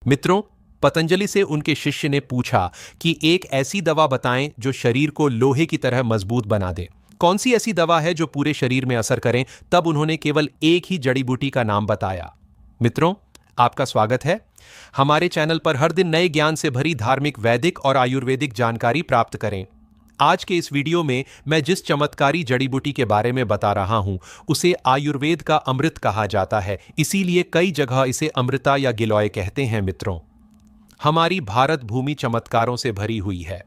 मित्रों, पतंजलि से उनके शिष्य ने पूछा कि एक ऐसी दवा बताएं जो शरीर को लोहे की तरह मजबूत बना दे। कौन सी ऐसी दवा है जो पूरे शरीर में असर करें? तब उन्होंने केवल एक ही जड़ी बूटी का नाम बताया। मित्रों, आपका स्वागत है। हमारे चैनल पर हर दिन नए ज्ञान से भरी धार्मिक, वैदिक और आयुर्वेदिक जानकारी प्राप्त करें। आज के इस वीडियो में मैं जिस चमत्कारी जड़ी बूटी के बारे में बता रहा हूं, उसे आयुर्वेद का अमृत कहा जाता है। इसीलिए कई जगह इसे अमृता या गिलोय कहते हैं। मित्रों, हमारी भारत भूमि चमत्कारों से भरी हुई है।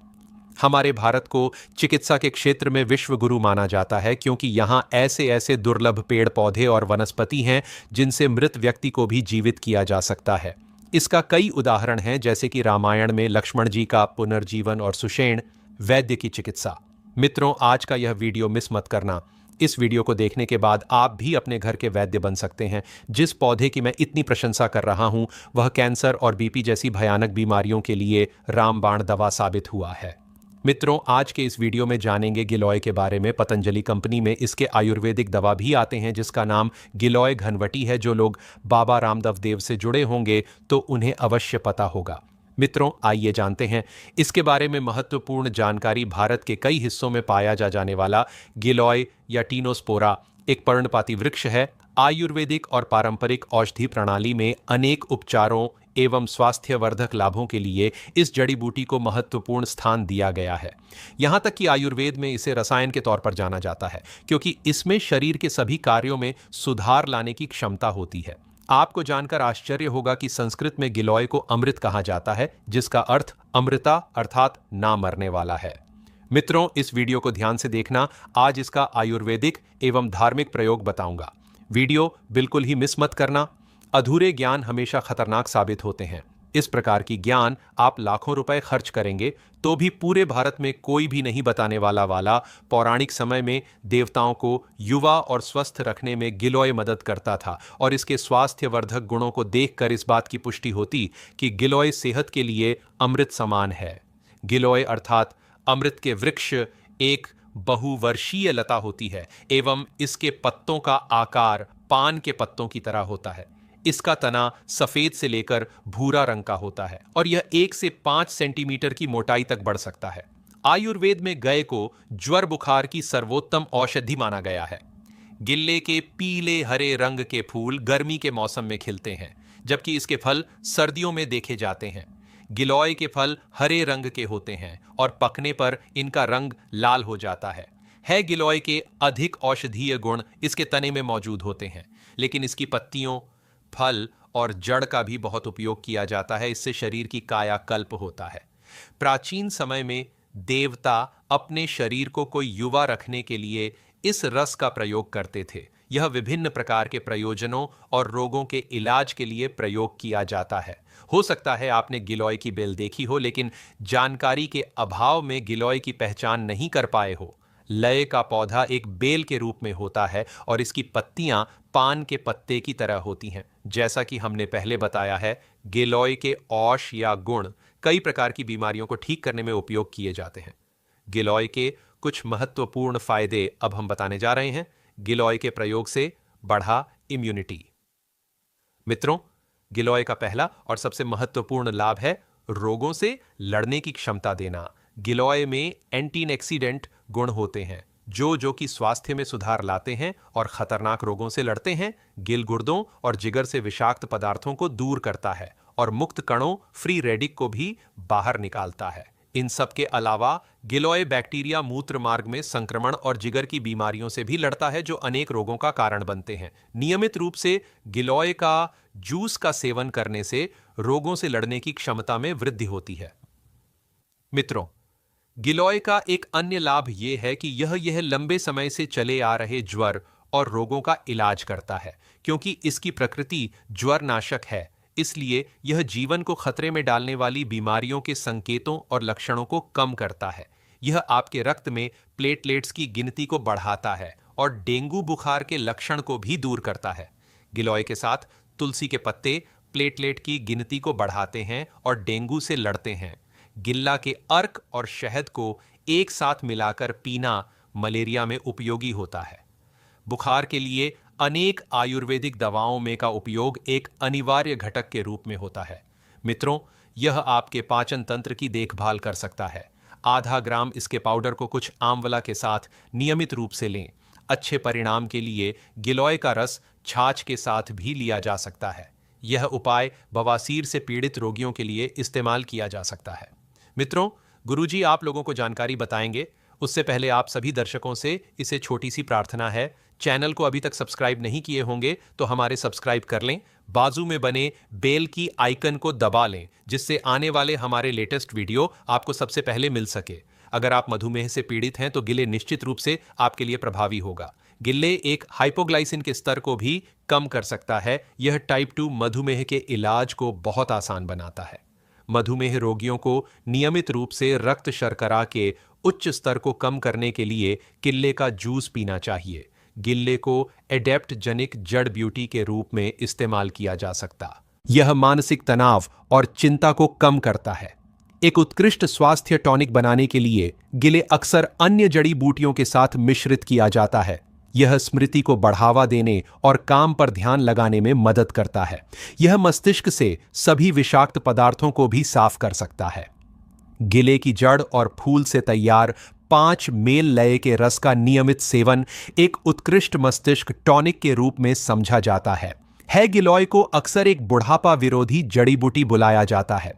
हमारे भारत को चिकित्सा के क्षेत्र में विश्व गुरु माना जाता है, क्योंकि यहाँ ऐसे ऐसे दुर्लभ पेड़ पौधे और वनस्पति हैं जिनसे मृत व्यक्ति को भी जीवित किया जा सकता है। इसका कई उदाहरण हैं, जैसे कि रामायण में लक्ष्मण जी का पुनर्जीवन और सुषेण वैद्य की चिकित्सा। मित्रों, आज का यह वीडियो मिस मत करना। इस वीडियो को देखने के बाद आप भी अपने घर के वैद्य बन सकते हैं। जिस पौधे की मैं इतनी प्रशंसा कर रहा हूं, वह कैंसर और बीपी जैसी भयानक बीमारियों के लिए रामबाण दवा साबित हुआ है। मित्रों, आज के इस वीडियो में जानेंगे गिलोय के बारे में। पतंजलि कंपनी में इसके आयुर्वेदिक दवा भी आते हैं जिसका नाम गिलोय घनवटी है। जो लोग बाबा रामदेव देव से जुड़े होंगे तो उन्हें अवश्य पता होगा। मित्रों, आइए जानते हैं इसके बारे में महत्वपूर्ण जानकारी। भारत के कई हिस्सों में पाया जाने वाला गिलोय या टीनोस्पोरा एक पर्णपाती वृक्ष है। आयुर्वेदिक और पारंपरिक औषधि प्रणाली में अनेक उपचारों एवं स्वास्थ्यवर्धक लाभों के लिए इस जड़ी बूटी को महत्वपूर्ण स्थान दिया गया है। यहां तक कि आयुर्वेद में इसे रसायन के तौर पर जाना जाता है, क्योंकि इसमें शरीर के सभी कार्यों में सुधार लाने की क्षमता होती है। आपको जानकर आश्चर्य होगा कि संस्कृत में गिलोय को अमृत कहा जाता है, जिसका अर्थ अमृता अर्थात ना मरने वाला है। मित्रों, इस वीडियो को ध्यान से देखना। आज इसका आयुर्वेदिक एवं धार्मिक प्रयोग बताऊंगा। वीडियो बिल्कुल ही मिस मत करना। अधूरे ज्ञान हमेशा खतरनाक साबित होते हैं। इस प्रकार की ज्ञान आप लाखों रुपए खर्च करेंगे तो भी पूरे भारत में कोई भी नहीं बताने वाला पौराणिक समय में देवताओं को युवा और स्वस्थ रखने में गिलोय मदद करता था, और इसके स्वास्थ्यवर्धक गुणों को देखकर इस बात की पुष्टि होती कि गिलोय सेहत के लिए अमृत समान है। गिलोय अर्थात अमृत के वृक्ष एक बहुवर्षीय लता होती है एवं इसके पत्तों का आकार पान के पत्तों की तरह होता है। इसका तना सफेद से लेकर भूरा रंग का होता है और यह 1 से 5 सेंटीमीटर की मोटाई तक बढ़ सकता है। आयुर्वेद में गय को ज्वर बुखार की सर्वोत्तम औषधि माना गया है। गिल्ले के पीले हरे रंग के फूल गर्मी के मौसम में खिलते हैं, जबकि इसके फल सर्दियों में देखे जाते हैं। गिलोय के फल हरे रंग के होते हैं और पकने पर इनका रंग लाल हो जाता है। गिलोय के अधिक औषधीय गुण इसके तने में मौजूद होते हैं, लेकिन इसकी पत्तियों, फल और जड़ का भी बहुत उपयोग किया जाता है। इससे शरीर की कायाकल्प होता है। प्राचीन समय में देवता अपने शरीर को कोई युवा रखने के लिए इस रस का प्रयोग करते थे। यह विभिन्न प्रकार के प्रयोजनों और रोगों के इलाज के लिए प्रयोग किया जाता है। हो सकता है आपने गिलोय की बेल देखी हो, लेकिन जानकारी के अभाव में गिलोय की पहचान नहीं कर पाए हो। लय का पौधा एक बेल के रूप में होता है और इसकी पत्तियां पान के पत्ते की तरह होती हैं। जैसा कि हमने पहले बताया है, गिलोय के औष या गुण कई प्रकार की बीमारियों को ठीक करने में उपयोग किए जाते हैं। गिलोय के कुछ महत्वपूर्ण फायदे अब हम बताने जा रहे हैं। गिलोय के प्रयोग से बढ़ा इम्यूनिटी। मित्रों, गिलोय का पहला और सबसे महत्वपूर्ण लाभ है रोगों से लड़ने की क्षमता देना। गिलोय में एंटीऑक्सीडेंट गुण होते हैं जो कि स्वास्थ्य में सुधार लाते हैं और खतरनाक रोगों से लड़ते हैं। गिल गुर्दों और जिगर से विषाक्त पदार्थों को दूर करता है और मुक्त कणों फ्री रेडिक को भी बाहर निकालता है। इन सब के अलावा गिलोय बैक्टीरिया मूत्र मार्ग में संक्रमण और जिगर की बीमारियों से भी लड़ता है, जो अनेक रोगों का कारण बनते हैं। नियमित रूप से गिलोय का जूस का सेवन करने से रोगों से लड़ने की क्षमता में वृद्धि होती है। मित्रों, गिलोय का एक अन्य लाभ यह है कि यह लंबे समय से चले आ रहे ज्वर और रोगों का इलाज करता है। क्योंकि इसकी प्रकृति ज्वर नाशक है, इसलिए यह जीवन को खतरे में डालने वाली बीमारियों के संकेतों और लक्षणों को कम करता है। यह आपके रक्त में प्लेटलेट्स की गिनती को बढ़ाता है और डेंगू बुखार के लक्षण को भी दूर करता है। गिलोय के साथ तुलसी के पत्ते प्लेटलेट की गिनती को बढ़ाते हैं और डेंगू से लड़ते हैं। गिल्ला के अर्क और शहद को एक साथ मिलाकर पीना मलेरिया में उपयोगी होता है। बुखार के लिए अनेक आयुर्वेदिक दवाओं में का उपयोग एक अनिवार्य घटक के रूप में होता है। मित्रों, यह आपके पाचन तंत्र की देखभाल कर सकता है। आधा ग्राम इसके पाउडर को कुछ आंवला के साथ नियमित रूप से लें। अच्छे परिणाम के लिए गिलोय का रस छाछ के साथ भी लिया जा सकता है। यह उपाय बवासीर से पीड़ित रोगियों के लिए इस्तेमाल किया जा सकता है। मित्रों, गुरुजी आप लोगों को जानकारी बताएंगे, उससे पहले आप सभी दर्शकों से इसे छोटी सी प्रार्थना है। चैनल को अभी तक सब्सक्राइब नहीं किए होंगे तो हमारे सब्सक्राइब कर लें, बाजू में बने बेल की आइकन को दबा लें, जिससे आने वाले हमारे लेटेस्ट वीडियो आपको सबसे पहले मिल सके। अगर आप मधुमेह से पीड़ित हैं तो गिले निश्चित रूप से आपके लिए प्रभावी होगा। गिल्ले एक हाइपोग्लाइसिन के स्तर को भी कम कर सकता है। यह टाइप 2 मधुमेह के इलाज को बहुत आसान बनाता है। मधुमेह रोगियों को नियमित रूप से रक्त शर्करा के उच्च स्तर को कम करने के लिए गिल्ले का जूस पीना चाहिए। गिल्ले को एडेप्टजेनिक जड़ ब्यूटी के रूप में इस्तेमाल किया जा सकता। यह मानसिक तनाव और चिंता को कम करता है। एक उत्कृष्ट स्वास्थ्य टॉनिक बनाने के लिए गिले अक्सर अन्य जड़ी बूटियों के साथ मिश्रित किया जाता है। यह स्मृति को बढ़ावा देने और काम पर ध्यान लगाने में मदद करता है। यह मस्तिष्क से सभी विषाक्त पदार्थों को भी साफ कर सकता है। गिले की जड़ और फूल से तैयार 5 मेल लय के रस का नियमित सेवन एक उत्कृष्ट मस्तिष्क टॉनिक के रूप में समझा जाता है। गिलोय को अक्सर एक बुढ़ापा विरोधी जड़ी बूटी बुलाया जाता है।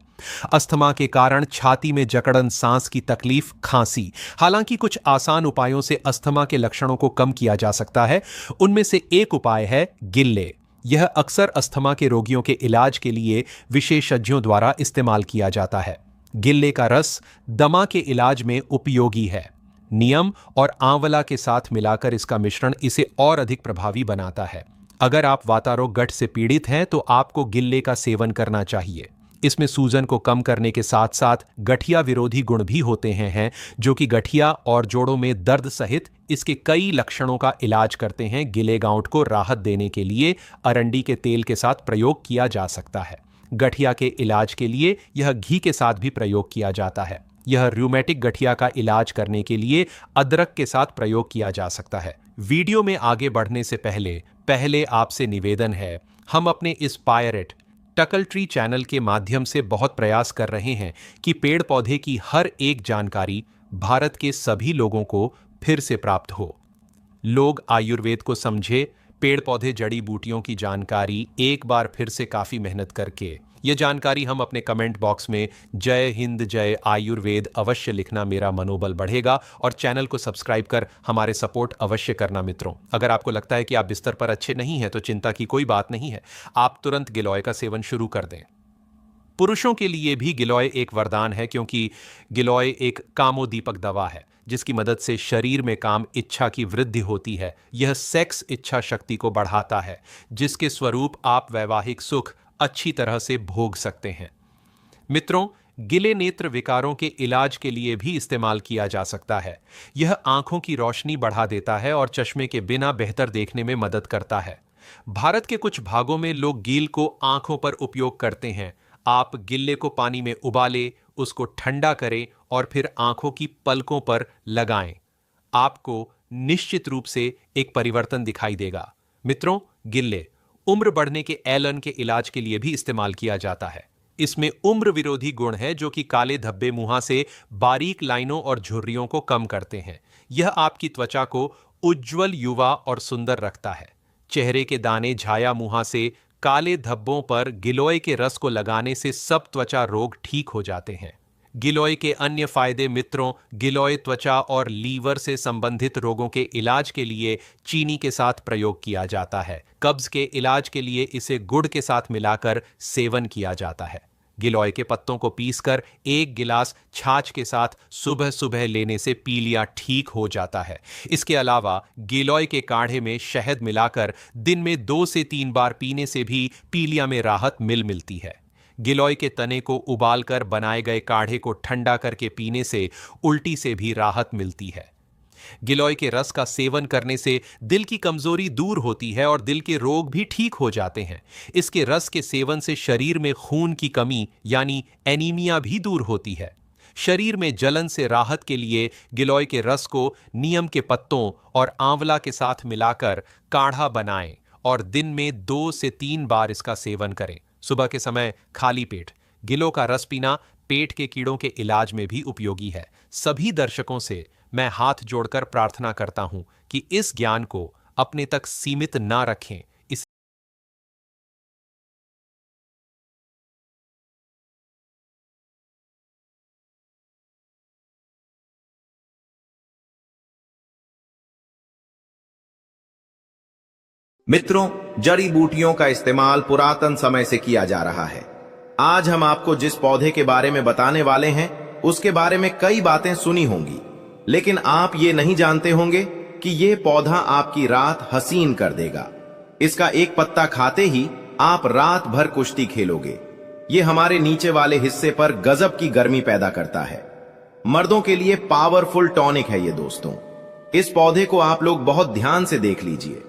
अस्थमा के कारण छाती में जकड़न, सांस की तकलीफ, खांसी। हालांकि कुछ आसान उपायों से अस्थमा के लक्षणों को कम किया जा सकता है। उनमें से एक उपाय है गिल्ले। यह अक्सर अस्थमा के रोगियों के इलाज के लिए विशेषज्ञों द्वारा इस्तेमाल किया जाता है। गिल्ले का रस दमा के इलाज में उपयोगी है। नीम और आंवला के साथ मिलाकर इसका मिश्रण इसे और अधिक प्रभावी बनाता है। अगर आप वातारोग गठ से पीड़ित हैं तो आपको गिल्ले का सेवन करना चाहिए। इसमें सूजन को कम करने के साथ साथ गठिया विरोधी गुण भी होते हैं जो कि गठिया और जोड़ों में दर्द सहित इसके कई लक्षणों का इलाज करते हैं। गिले गांठ को राहत देने के लिए अरंडी के तेल के साथ प्रयोग किया जा सकता है। गठिया के इलाज के लिए यह घी के साथ भी प्रयोग किया जाता है। यह रूमेटिक गठिया का इलाज करने के लिए अदरक के साथ प्रयोग किया जा सकता है। वीडियो में आगे बढ़ने से पहले आपसे निवेदन है, हम अपने इस पायरेट टकल ट्री चैनल के माध्यम से बहुत प्रयास कर रहे हैं कि पेड़ पौधे की हर एक जानकारी भारत के सभी लोगों को फिर से प्राप्त हो। लोग आयुर्वेद को समझे, पेड़ पौधे जड़ी बूटियों की जानकारी एक बार फिर से काफी मेहनत करके यह जानकारी हम अपने कमेंट बॉक्स में जय हिंद जय आयुर्वेद अवश्य लिखना, मेरा मनोबल बढ़ेगा। और चैनल को सब्सक्राइब कर हमारे सपोर्ट अवश्य करना। मित्रों, अगर आपको लगता है कि आप बिस्तर पर अच्छे नहीं हैं तो चिंता की कोई बात नहीं है, आप तुरंत गिलोय का सेवन शुरू कर दें। पुरुषों के लिए भी गिलोय एक वरदान है, क्योंकि गिलोय एक कामोदीपक दवा है जिसकी मदद से शरीर में काम इच्छा की वृद्धि होती है। यह सेक्स इच्छा शक्ति को बढ़ाता है, जिसके स्वरूप आप वैवाहिक सुख अच्छी तरह से भोग सकते हैं। मित्रों, गिले नेत्र विकारों के इलाज के लिए भी इस्तेमाल किया जा सकता है। यह आंखों की रोशनी बढ़ा देता है और चश्मे के बिना बेहतर देखने में मदद करता है। भारत के कुछ भागों में लोग गील को आंखों पर उपयोग करते हैं। आप गिल्ले को पानी में उबालें, उसको ठंडा करें और फिर आंखों की पलकों पर लगाएं। आपको निश्चित रूप से एक परिवर्तन दिखाई देगा। मित्रों, गिल्ले उम्र बढ़ने के ऐलन के इलाज के लिए भी इस्तेमाल किया जाता है। इसमें उम्र विरोधी गुण है जो कि काले धब्बे मुंह से बारीक लाइनों और झुर्रियों को कम करते हैं। यह आपकी त्वचा को उज्जवल, युवा और सुंदर रखता है। चेहरे के दाने, झाया मुंह से काले धब्बों पर गिलोय के रस को लगाने से सब त्वचा रोग ठीक हो जाते हैं। गिलोय के अन्य फायदे मित्रों, गिलोय त्वचा और लीवर से संबंधित रोगों के इलाज के लिए चीनी के साथ प्रयोग किया जाता है। कब्ज के इलाज के लिए इसे गुड़ के साथ मिलाकर सेवन किया जाता है। गिलोय के पत्तों को पीसकर 1 गिलास छाछ के साथ सुबह सुबह लेने से पीलिया ठीक हो जाता है। इसके अलावा गिलोय के काढ़े में शहद मिलाकर दिन में 2 से 3 बार पीने से भी पीलिया में राहत मिलती है। गिलोय के तने को उबालकर बनाए गए काढ़े को ठंडा करके पीने से उल्टी से भी राहत मिलती है। गिलोय के रस का सेवन करने से दिल की कमजोरी दूर होती है और दिल के रोग भी ठीक हो जाते हैं। इसके रस के सेवन से शरीर में खून की कमी यानी एनीमिया भी दूर होती है। शरीर में जलन से राहत के लिए गिलोय के रस को नीम के पत्तों और आंवला के साथ मिलाकर काढ़ा बनाएं और दिन में 2 से 3 बार इसका सेवन करें। सुबह के समय खाली पेट गिलों का रस पीना पेट के कीड़ों के इलाज में भी उपयोगी है। सभी दर्शकों से मैं हाथ जोड़कर प्रार्थना करता हूं कि इस ज्ञान को अपने तक सीमित ना रखें। इस मित्रों, जड़ी बूटियों का इस्तेमाल पुरातन समय से किया जा रहा है। आज हम आपको जिस पौधे के बारे में बताने वाले हैं, उसके बारे में कई बातें सुनी होंगी, लेकिन आप ये नहीं जानते होंगे कि ये पौधा आपकी रात हसीन कर देगा। इसका एक पत्ता खाते ही आप रात भर कुश्ती खेलोगे। ये हमारे नीचे वाले हिस्से पर गजब की गर्मी पैदा करता है। मर्दों के लिए पावरफुल टॉनिक है ये दोस्तों। इस पौधे को आप लोग बहुत ध्यान से देख लीजिए।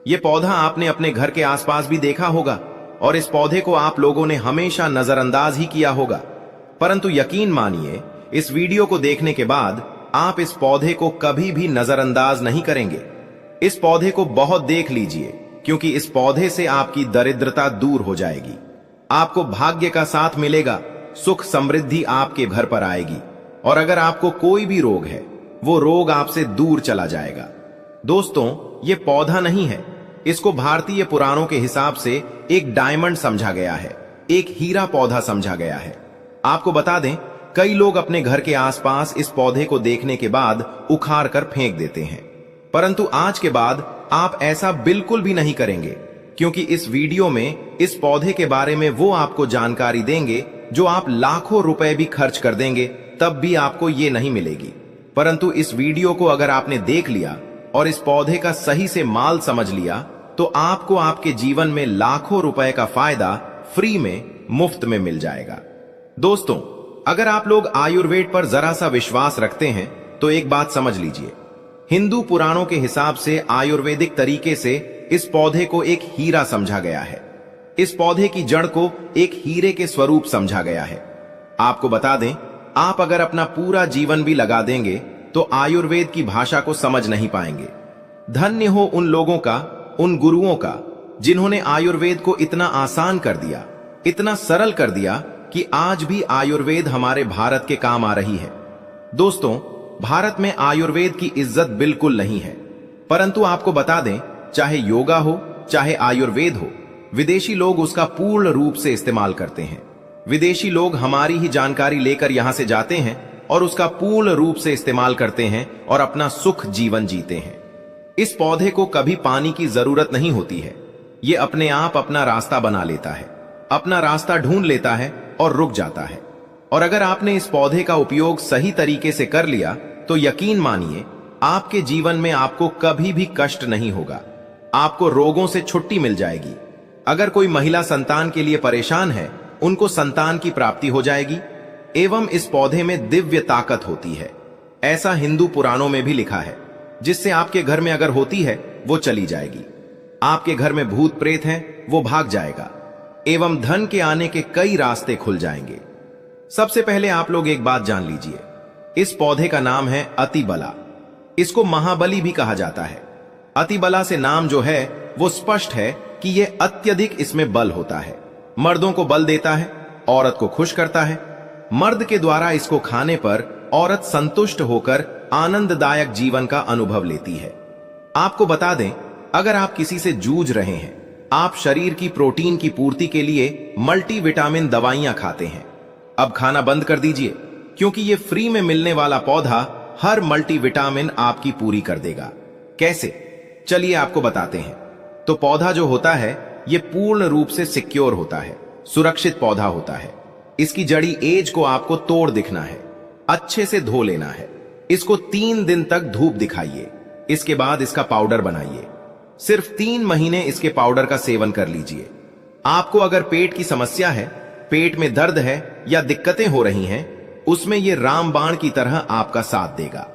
ये पौधा आपने अपने घर के आसपास भी देखा होगा और इस पौधे को आप लोगों ने हमेशा नजरअंदाज ही किया होगा। परंतु यकीन मानिए, इस वीडियो को देखने के बाद आप इस पौधे को कभी भी नजरअंदाज नहीं करेंगे। इस पौधे को बहुत देख लीजिए, क्योंकि इस पौधे से आपकी दरिद्रता दूर हो जाएगी। आपको भाग्य का साथ मिलेगा, सुख समृद्धि आपके घर पर आएगी, और अगर आपको कोई भी रोग है, वो रोग आपसे दूर चला जाएगा। दोस्तों, ये पौधा नहीं है, इसको भारतीय पुराणों के हिसाब से एक डायमंड समझा गया है, एक हीरा पौधा समझा गया है। आपको बता दें, कई लोग अपने घर के आसपास इस पौधे को देखने के बाद उखाड़ कर फेंक देते हैं, परंतु आज के बाद आप ऐसा बिल्कुल भी नहीं करेंगे, क्योंकि इस वीडियो में इस पौधे के बारे में वो आपको जानकारी देंगे जो आप लाखों रुपए भी खर्च कर देंगे तब भी आपको ये नहीं मिलेगी। परंतु इस वीडियो को अगर आपने देख लिया और इस पौधे का सही से माल समझ लिया, तो आपको आपके जीवन में लाखों रुपए का फायदा फ्री में, मुफ्त में मिल जाएगा। दोस्तों, अगर आप लोग आयुर्वेद पर जरा सा विश्वास रखते हैं तो एक बात समझ लीजिए। हिंदू पुराणों के हिसाब से आयुर्वेदिक तरीके से इस पौधे को एक हीरा समझा गया है। इस पौधे की जड़ को एक हीरे के स्वरूप समझा गया है। आपको बता दें, आप अगर अपना पूरा जीवन भी लगा देंगे तो आयुर्वेद की भाषा को समझ नहीं पाएंगे। धन्य हो उन लोगों का, उन गुरुओं का, जिन्होंने आयुर्वेद को इतना आसान कर दिया, इतना सरल कर दिया कि आज भी आयुर्वेद हमारे भारत के काम आ रही है। दोस्तों, भारत में आयुर्वेद की इज्जत बिल्कुल नहीं है, परंतु आपको बता दें, चाहे योगा हो, चाहे आयुर्वेद हो, विदेशी लोग उसका पूर्ण रूप से इस्तेमाल करते हैं। विदेशी लोग हमारी ही जानकारी लेकर यहां से जाते हैं और उसका पूर्ण रूप से इस्तेमाल करते हैं और अपना सुख जीवन जीते हैं। इस पौधे को कभी पानी की जरूरत नहीं होती है। ये अपने आप अपना रास्ता बना लेता है, अपना रास्ता ढूंढ लेता है और रुक जाता है। और अगर आपने इस पौधे का उपयोग सही तरीके से कर लिया तो यकीन मानिए, आपके जीवन में आपको कभी भी कष्ट नहीं होगा। आपको रोगों से छुट्टी मिल जाएगी। अगर कोई महिला संतान के लिए परेशान है, उनको संतान की प्राप्ति हो जाएगी। एवं इस पौधे में दिव्य ताकत होती है, ऐसा हिंदू पुराणों में भी लिखा है, जिससे आपके घर में अगर होती है वो चली जाएगी। आपके घर में भूत प्रेत हैं, वो भाग जाएगा, एवं धन के आने के कई रास्ते खुल जाएंगे। सबसे पहले आप लोग एक बात जान लीजिए, इस पौधे का नाम है अतिबला। इसको महाबली भी कहा जाता है। अतिबला से नाम जो है वो स्पष्ट है कि यह अत्यधिक इसमें बल होता है। मर्दों को बल देता है, औरत को खुश करता है। मर्द के द्वारा इसको खाने पर औरत संतुष्ट होकर आनंददायक जीवन का अनुभव लेती है। आपको बता दें, अगर आप किसी से जूझ रहे हैं, आप शरीर की प्रोटीन की पूर्ति के लिए मल्टीविटामिन दवाइयां खाते हैं, अब खाना बंद कर दीजिए, क्योंकि यह फ्री में मिलने वाला पौधा हर मल्टीविटामिन आपकी पूरी कर देगा। कैसे? चलिए आपको बताते हैं। तो पौधा जो होता है, यह पूर्ण रूप से सिक्योर होता है, सुरक्षित पौधा होता है। इसकी जड़ी एज को आपको तोड़ दिखना है, अच्छे से धो लेना है। इसको 3 दिन तक धूप दिखाइए, इसके बाद इसका पाउडर बनाइए। सिर्फ 3 महीने इसके पाउडर का सेवन कर लीजिए। आपको अगर पेट की समस्या है, पेट में दर्द है या दिक्कतें हो रही हैं, उसमें यह रामबाण की तरह आपका साथ देगा।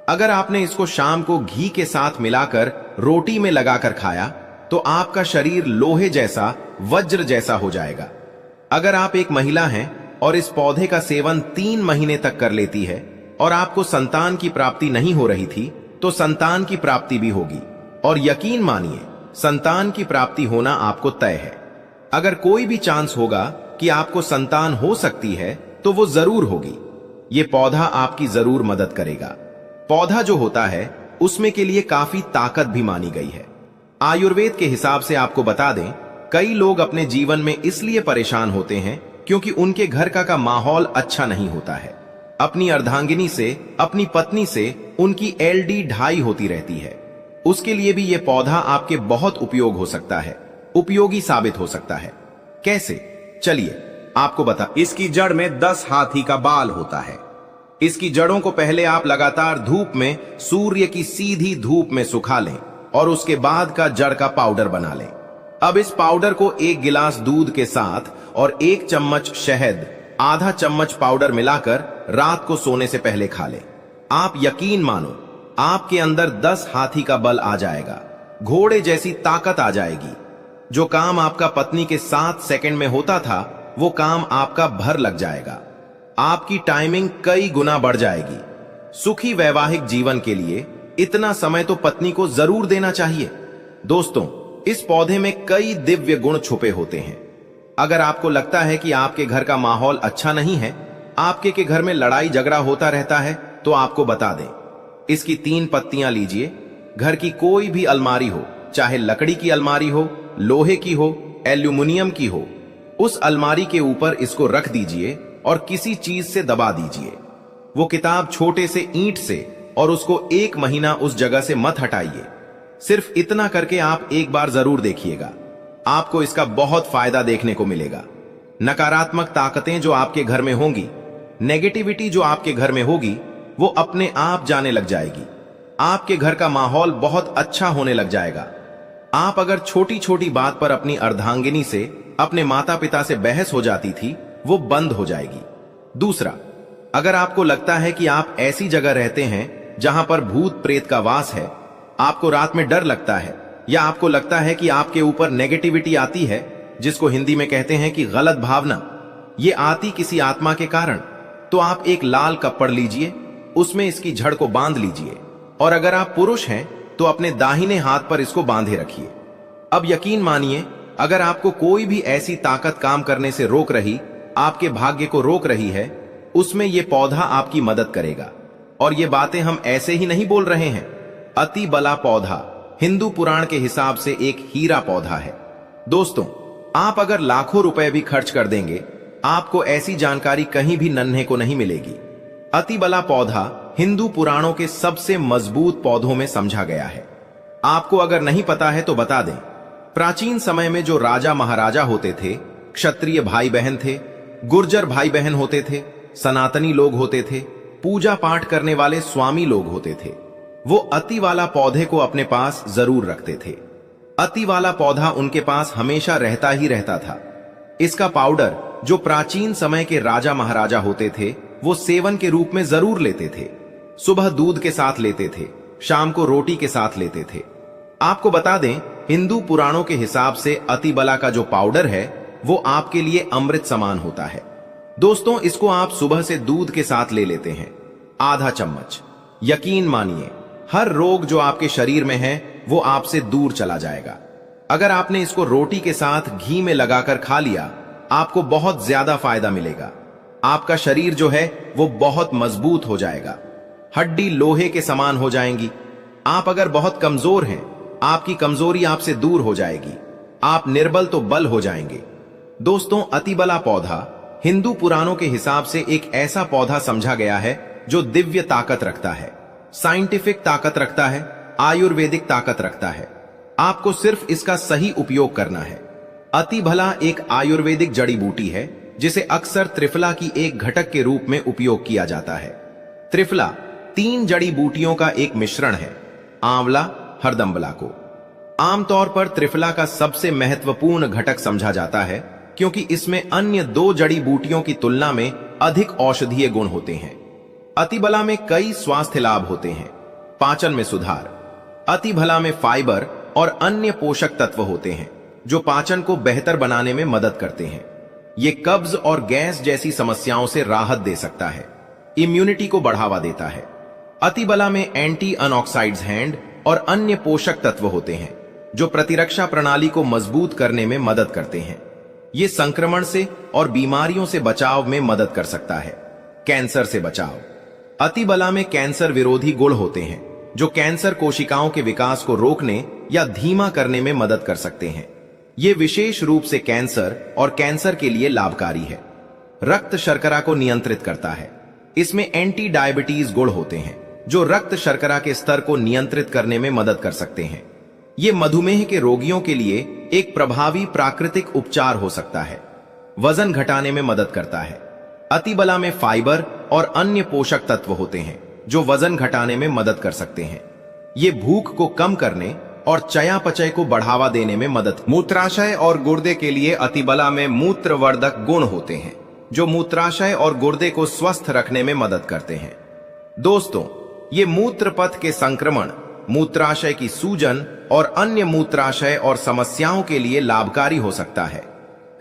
अगर आपने इसको शाम को घी के साथ मिलाकर रोटी में लगाकर खाया तो आपका शरीर लोहे जैसा, वज्र जैसा हो जाएगा। अगर आप एक महिला हैं और इस पौधे का सेवन 3 महीने तक कर लेती है और आपको संतान की प्राप्ति नहीं हो रही थी, तो संतान की प्राप्ति भी होगी। और यकीन मानिए, संतान की प्राप्ति होना आपको तय है। अगर कोई भी चांस होगा कि आपको संतान हो सकती है तो वो जरूर होगी। ये पौधा आपकी जरूर मदद करेगा। पौधा जो होता है उसमें के लिए काफी ताकत भी मानी गई है। आयुर्वेद के हिसाब से आपको बता दें, कई लोग अपने जीवन में इसलिए परेशान होते हैं क्योंकि उनके घर का माहौल अच्छा नहीं होता है। अपनी अर्धांगिनी से, अपनी पत्नी से उनकी LD ढाई होती रहती है। उसके लिए भी यह पौधा आपके बहुत उपयोग हो सकता है, उपयोगी साबित हो सकता है। कैसे? चलिए आपको बता। इसकी जड़ में 10 हाथी का बाल होता है। इसकी जड़ों को पहले आप लगातार धूप में, सूर्य की सीधी धूप में सुखा लें और उसके बाद का जड़ का पाउडर बना लें। अब इस पाउडर को 1 गिलास दूध के साथ और 1 चम्मच शहद, आधा चम्मच पाउडर मिलाकर रात को सोने से पहले खा लें। आप यकीन मानो, आपके अंदर 10 हाथी का बल आ जाएगा, घोड़े जैसी ताकत आ जाएगी। जो काम आपका पत्नी के 7 सेकंड में होता था, वो काम आपका भर लग जाएगा। आपकी टाइमिंग कई गुना बढ़ जाएगी। सुखी वैवाहिक जीवन के लिए इतना समय तो पत्नी को जरूर देना चाहिए। दोस्तों, इस पौधे में कई दिव्य गुण छुपे होते हैं। अगर आपको लगता है कि आपके घर का माहौल अच्छा नहीं है, आपके के घर में लड़ाई झगड़ा होता रहता है, तो आपको बता दें, इसकी 3 पत्तियां लीजिए। घर की कोई भी अलमारी हो, चाहे लकड़ी की अलमारी हो, लोहे की हो, एल्यूमिनियम की हो, उस अलमारी के ऊपर इसको रख दीजिए और किसी चीज से दबा दीजिए। वो किताब छोटे से ईंट से, और उसको 1 महीना उस जगह से मत हटाइए। सिर्फ इतना करके आप एक बार जरूर देखिएगा, आपको इसका बहुत फायदा देखने को मिलेगा। नकारात्मक ताकतें जो आपके घर में होंगी, नेगेटिविटी जो आपके घर में होगी, वो अपने आप जाने लग जाएगी। आपके घर का माहौल बहुत अच्छा होने लग जाएगा। आप अगर छोटी छोटी बात पर अपनी अर्धांगिनी से, अपने माता पिता से बहस हो जाती थी, वो बंद हो जाएगी। दूसरा, अगर आपको लगता है कि आप ऐसी जगह रहते हैं जहां पर भूत प्रेत का वास है, आपको रात में डर लगता है, या आपको लगता है कि आपके ऊपर नेगेटिविटी आती है, जिसको हिंदी में कहते हैं कि गलत भावना, ये आती किसी आत्मा के कारण, तो आप एक लाल कपड़ लीजिए, उसमें इसकी जड़ को बांध लीजिए, और अगर आप पुरुष हैं तो अपने दाहिने हाथ पर इसको बांधे रखिए। अब यकीन मानिए, अगर आपको कोई भी ऐसी ताकत काम करने से रोक रही, आपके भाग्य को रोक रही है, उसमें यह पौधा आपकी मदद करेगा। और ये बातें हम ऐसे ही नहीं बोल रहे हैं। अति बला पौधा हिंदू पुराण के हिसाब से एक हीरा पौधा है। दोस्तों, आप अगर लाखों रुपए भी खर्च कर देंगे, आपको ऐसी जानकारी कहीं भी नन्हे को नहीं मिलेगी। अति बला पौधा हिंदू पुराणों के सबसे मजबूत पौधों में समझा गया है। आपको अगर नहीं पता है तो बता दें, प्राचीन समय में जो राजा महाराजा होते थे, क्षत्रिय भाई बहन थे, गुर्जर भाई बहन होते थे, सनातनी लोग होते थे, पूजा पाठ करने वाले स्वामी लोग होते थे, वो अति वाला पौधे को अपने पास जरूर रखते थे। अति वाला पौधा उनके पास हमेशा रहता ही रहता था। इसका पाउडर जो प्राचीन समय के राजा महाराजा होते थे, वो सेवन के रूप में जरूर लेते थे। सुबह दूध के साथ लेते थे, शाम को रोटी के साथ लेते थे। आपको बता दें, हिंदू पुराणों के हिसाब से अति बला का जो पाउडर है, वो आपके लिए अमृत समान होता है। दोस्तों, इसको आप सुबह से दूध के साथ ले लेते हैं, आधा चम्मच। यकीन मानिए, हर रोग जो आपके शरीर में है, वो आपसे दूर चला जाएगा। अगर आपने इसको रोटी के साथ घी में लगाकर खा लिया, आपको बहुत ज्यादा फायदा मिलेगा। आपका शरीर जो है वो बहुत मजबूत हो जाएगा, हड्डी लोहे के समान हो जाएंगी। आप अगर बहुत कमजोर हैं, आपकी कमजोरी आपसे दूर हो जाएगी। आप निर्बल तो बल हो जाएंगे। दोस्तों, अतिबला पौधा हिंदू पुराणों के हिसाब से एक ऐसा पौधा समझा गया है जो दिव्य ताकत रखता है, साइंटिफिक ताकत रखता है, आयुर्वेदिक ताकत रखता है। आपको सिर्फ इसका सही उपयोग करना है। अतिभला एक आयुर्वेदिक जड़ी बूटी है, जिसे अक्सर त्रिफला की एक घटक के रूप में उपयोग किया जाता है। त्रिफला 3 जड़ी बूटियों का एक मिश्रण है, आंवला, हरदम्बला को। आमतौर पर त्रिफला का सबसे महत्वपूर्ण घटक समझा जाता है, क्योंकि इसमें अन्य 2 जड़ी बूटियों की तुलना में अधिक औषधीय गुण होते हैं। अतिबला में कई स्वास्थ्य लाभ होते हैं। पाचन में सुधार, अतिभला में फाइबर और अन्य पोषक तत्व होते हैं, जो पाचन को बेहतर बनाने में मदद करते हैं। ये कब्ज और गैस जैसी समस्याओं से राहत दे सकता है, इम्यूनिटी को बढ़ावा देता है। अतिबला में एंटी अनऑक्साइड्स हैंड और अन्य पोषक तत्व होते हैं, जो प्रतिरक्षा प्रणाली को मजबूत करने में मदद करते हैं। ये संक्रमण से और बीमारियों से बचाव में मदद कर सकता है। कैंसर से बचाव। अतिबला में कैंसर विरोधी गुण होते हैं जो कैंसर कोशिकाओं के विकास को रोकने या धीमा करने में मदद कर सकते हैं। ये विशेष रूप से कैंसर और कैंसर के लिए लाभकारी है। रक्त शर्करा को नियंत्रित करता है। इसमें एंटी डायबिटीज गुण होते हैं जो रक्त शर्करा के स्तर को नियंत्रित करने में मदद कर सकते हैं। ये मधुमेह के रोगियों के लिए एक प्रभावी प्राकृतिक उपचार हो सकता है। वजन घटाने में मदद करता है। अतिबला में फाइबर और अन्य पोषक तत्व होते हैं जो वजन घटाने में मदद कर सकते हैं। ये भूख को कम करने और चयापचय को बढ़ावा देने में मदद। मूत्राशय और गुर्दे के लिए अतिबला में मूत्रवर्धक गुण होते हैं जो मूत्राशय और गुर्दे को स्वस्थ रखने में मदद करते हैं। दोस्तों, ये मूत्र पथ के संक्रमण, मूत्राशय की सूजन और अन्य मूत्राशय और समस्याओं के लिए लाभकारी हो सकता है।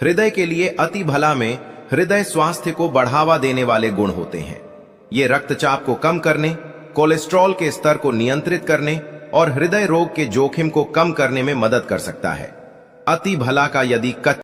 हृदय के लिए अतिबला में हृदय स्वास्थ्य को बढ़ावा देने वाले गुण होते हैं। ये रक्तचाप को कम करने, कोलेस्ट्रॉल के स्तर को नियंत्रित करने और हृदय रोग के जोखिम को कम करने में मदद कर सकता है। अतिबला का यदि